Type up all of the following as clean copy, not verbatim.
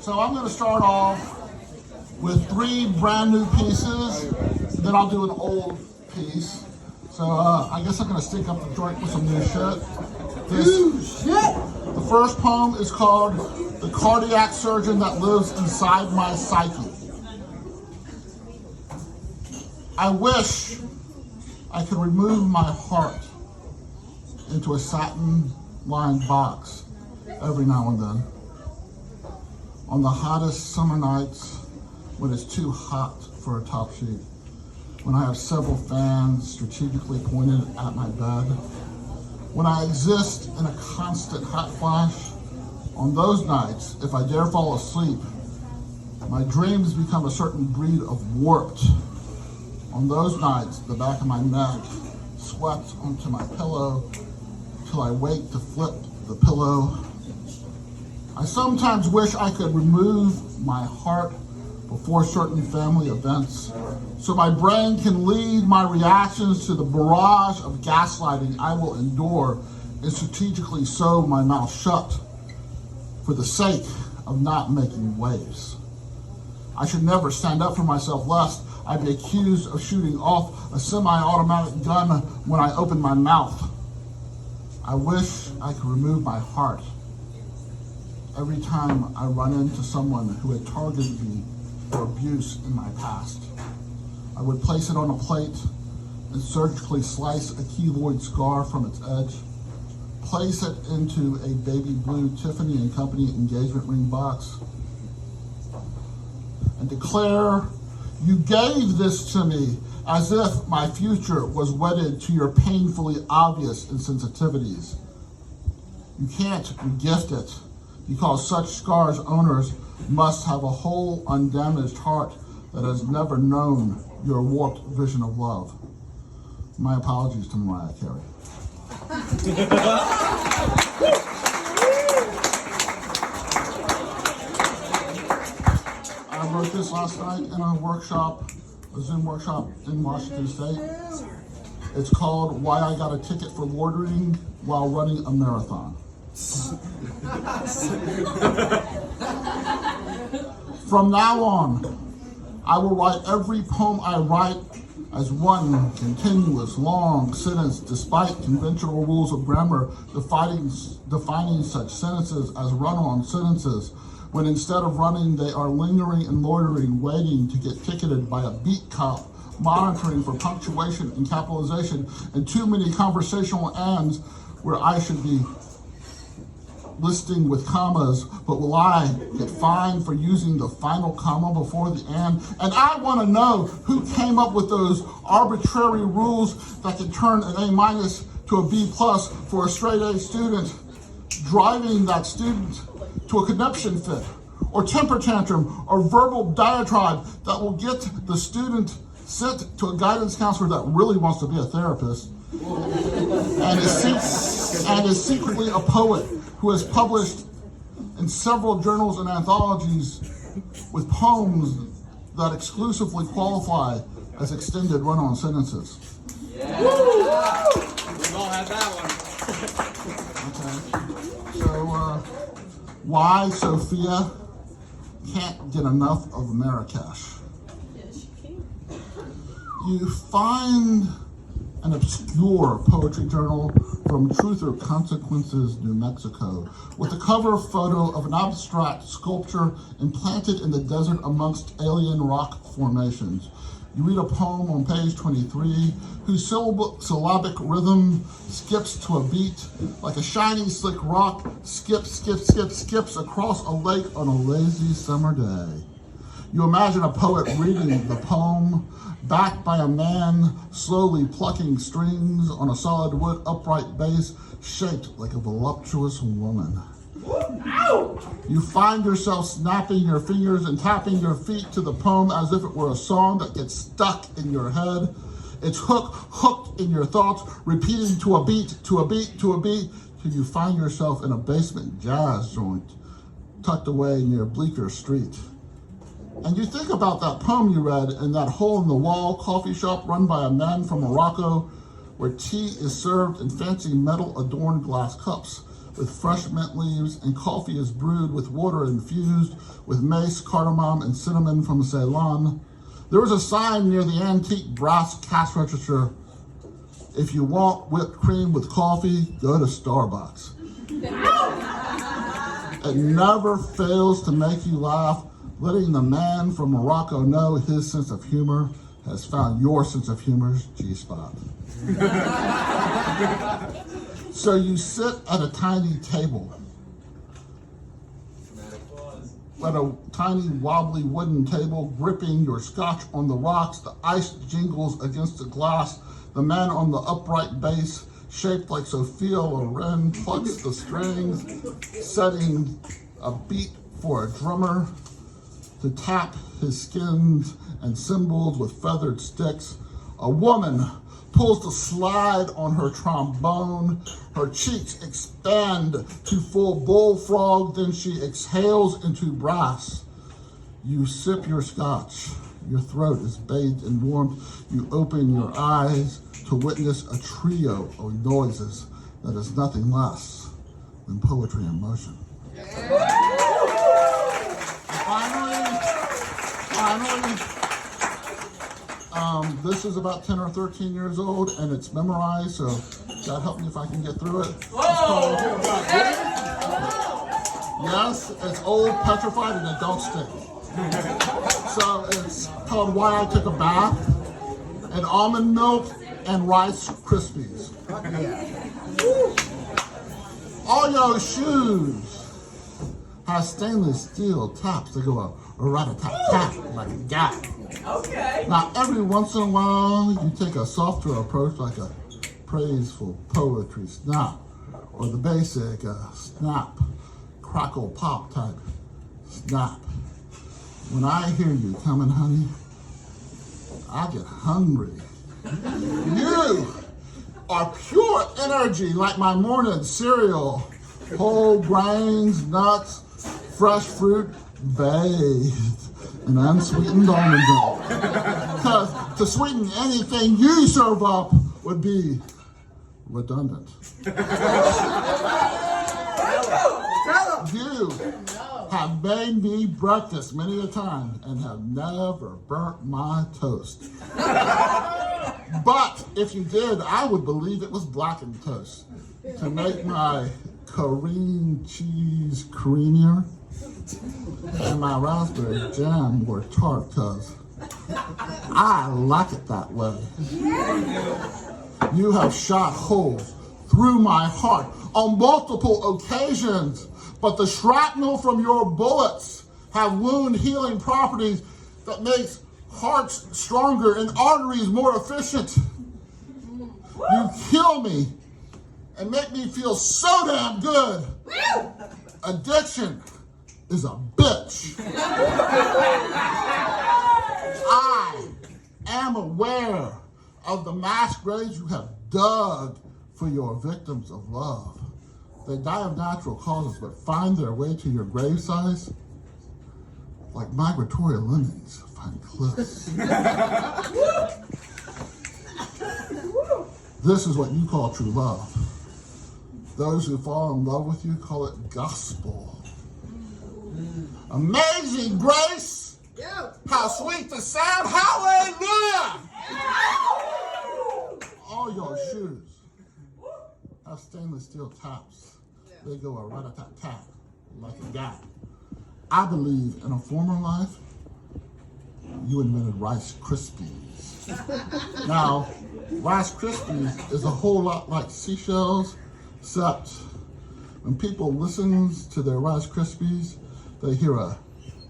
So I'm going to start off with 3 brand new pieces, then I'll do an old piece. So I guess I'm going to stick up the joint with some new shit. The first poem is called "The Cardiac Surgeon That Lives Inside My Psyche." I wish I could remove my heart into a satin-lined box every now and then. On the hottest summer nights when it's too hot for a top sheet, when I have several fans strategically pointed at my bed, when I exist in a constant hot flash, on those nights, if I dare fall asleep, my dreams become a certain breed of warped. On those nights, the back of my neck sweats onto my pillow till I wake to flip the pillow. I sometimes wish I could remove my heart before certain family events, so my brain can lead my reactions to the barrage of gaslighting I will endure and strategically sew my mouth shut for the sake of not making waves. I should never stand up for myself lest I'd be accused of shooting off a semi-automatic gun when I open my mouth. I wish I could remove my heart every time I run into someone who had targeted me for abuse in my past. I would place it on a plate and surgically slice a keloid scar from its edge, place it into a baby blue Tiffany & Company engagement ring box, and declare, "You gave this to me," as if my future was wedded to your painfully obvious insensitivities. You can't regift it, because such scars' owners must have a whole, undamaged heart that has never known your warped vision of love. My apologies to Mariah Carey. I wrote this last night in a Zoom workshop in Washington State. It's called "Why I Got a Ticket for Loitering While Running a Marathon." From now on, I will write every poem I write as one continuous long sentence, despite conventional rules of grammar defining such sentences as run-on sentences, when instead of running, they are lingering and loitering, waiting to get ticketed by a beat cop, monitoring for punctuation and capitalization, and too many conversational ands where I should be listing with commas, but will I get fined for using the final comma before the and? And I want to know who came up with those arbitrary rules that can turn an A- to a B+ for a straight A student, driving that student to a conniption fit, or temper tantrum, or verbal diatribe that will get the student sent to a guidance counselor that really wants to be a therapist, and is secretly a poet who has published in several journals and anthologies with poems that exclusively qualify as extended run-on sentences. Yeah. We've all had that one. Okay. So, why Sophia can't get enough of Marrakesh? You find an obscure poetry journal from Truth or Consequences, New Mexico, with a cover photo of an abstract sculpture implanted in the desert amongst alien rock formations. You read a poem on page 23 whose syllabic rhythm skips to a beat like a shiny, slick rock skips across a lake on a lazy summer day. You imagine a poet reading the poem backed by a man slowly plucking strings on a solid wood upright bass shaped like a voluptuous woman. You find yourself snapping your fingers and tapping your feet to the poem as if it were a song that gets stuck in your head. It's hooked in your thoughts, repeating to a beat, till you find yourself in a basement jazz joint tucked away near Bleecker Street. And you think about that poem you read in that hole-in-the-wall coffee shop run by a man from Morocco, where tea is served in fancy metal-adorned glass cups, with fresh mint leaves, and coffee is brewed with water infused with mace, cardamom, and cinnamon from Ceylon. There is a sign near the antique brass cash register. If you want whipped cream with coffee, go to Starbucks. It never fails to make you laugh, letting the man from Morocco know his sense of humor has found your sense of humor's G-spot. So you sit at a tiny table, at a tiny wobbly wooden table, gripping your scotch on the rocks. The ice jingles against the glass. The man on the upright base, shaped like Sophia Loren, plucks the strings, setting a beat for a drummer to tap his skins and cymbals with feathered sticks. A woman pulls the slide on her trombone. Her cheeks expand to full bullfrog, then she exhales into brass. You sip your scotch. Your throat is bathed in warmth. You open your eyes to witness a trio of noises that is nothing less than poetry in motion. Finally, this is about 10 or 13 years old, and it's memorized, so God help me if I can get through it. Yes, it's old, petrified, and it don't stick. So it's called Why I Took a Bath, and almond milk and Rice Krispies. All your shoes have stainless steel taps that go a rat-a-tat-tat like a gat. Okay. Now, every once in a while, you take a softer approach like a praiseful poetry snap, or the basic snap, crackle, pop type snap. When I hear you coming, honey, I get hungry. You are pure energy like my morning cereal. Whole grains, nuts, fresh fruit, bathed in unsweetened almond milk. Because to sweeten anything you serve up would be redundant. You have made me breakfast many a time and have never burnt my toast. But if you did, I would believe it was blackened toast to make my cream cheese creamier and my raspberry jam more tart, because I like it that way. You have shot holes through my heart on multiple occasions, but the shrapnel from your bullets have wound healing properties that makes hearts stronger and arteries more efficient. You kill me and make me feel so damn good. Addiction is a bitch. I am aware of the mass graves you have dug for your victims of love. They die of natural causes, but find their way to your grave size like migratory lemmings find cliffs. This is what you call true love. Those who fall in love with you call it gospel. Amazing grace! How sweet the sound! Hallelujah! All your shoes have stainless steel taps. They go a rat-a-tat-tat like a gat. I believe in a former life, you invented Rice Krispies. Now, Rice Krispies is a whole lot like seashells, except when people listen to their Rice Krispies, they hear a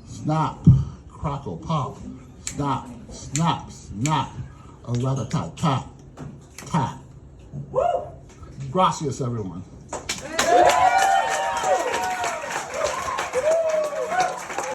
snap, crackle, pop, snap, snap, snap, a rat-a-tat-tat, tat. Gracias, everyone.